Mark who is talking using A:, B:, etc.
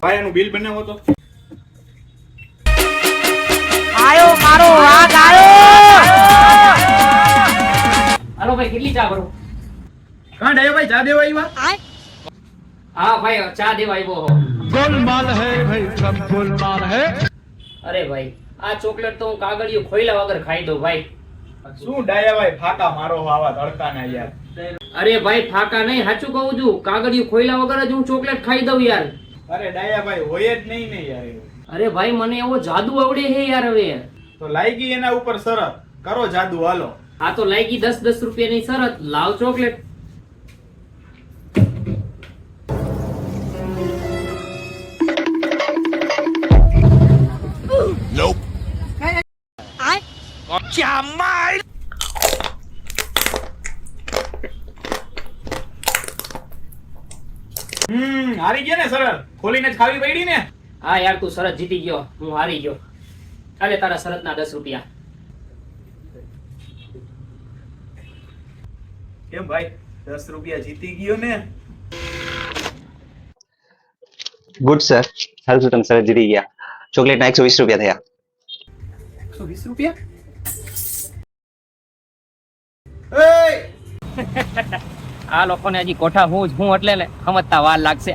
A: ભાઈ એનું બિલ બનાવો તો.
B: આયો મારો વાઘ આયો.
C: હાલો ભાઈ કેટલી ચા ભરો?
A: કાં ડાયો ભાઈ ચા દેવા આવ્યા?
C: હા ભાઈ ચા દેવા આવ્યો હો.
D: गोलमाल है भाई सब गोलमाल है।
C: અરે ભાઈ આ ચોકલેટ તો હું કાગળિયું ખોઈલા વગર ખાઈ દઉં ભાઈ.
A: શું ડાયા ભાઈ ફાકા મારો હો આવા તડકાના યાર.
C: અરે ભાઈ ફાકા નહીં, સાચું કહું છું, કાગળિયું ખોઈલા વગર જ હું ચોકલેટ ખાઈ દઉં યાર.
A: અરે ડાયા ભાઈ હોય જ નહીં ને યાર એવું.
C: અરે ભાઈ મને એવો જાદુ આવડે હે યાર હવે.
A: તો લાગી એના ઉપર શરત કરો જાદુ હાલો.
C: આ તો લાગી 10-10 રૂપિયાની શરત, લાવ ચોકલેટ.
A: હારી ગયા ને શરત ખોલીને જ ખાવી પડી ને.
C: હા યાર તું શરત જીતી ગયો, હું હારી ગયો. અરે તારા શરતના 10 રૂપિયા.
A: કેમ ભાઈ 10 રૂપિયા જીતી ગયો ને.
E: ગુડ સર, સારું છે, તમે સરસ જીતી ગયા. ચોકલેટના 120 રૂપિયા થયા.
A: 120 રૂપિયા? એય
C: આ લોકોને હજી કોઠા હું એટલે સમજતા વાર લાગશે.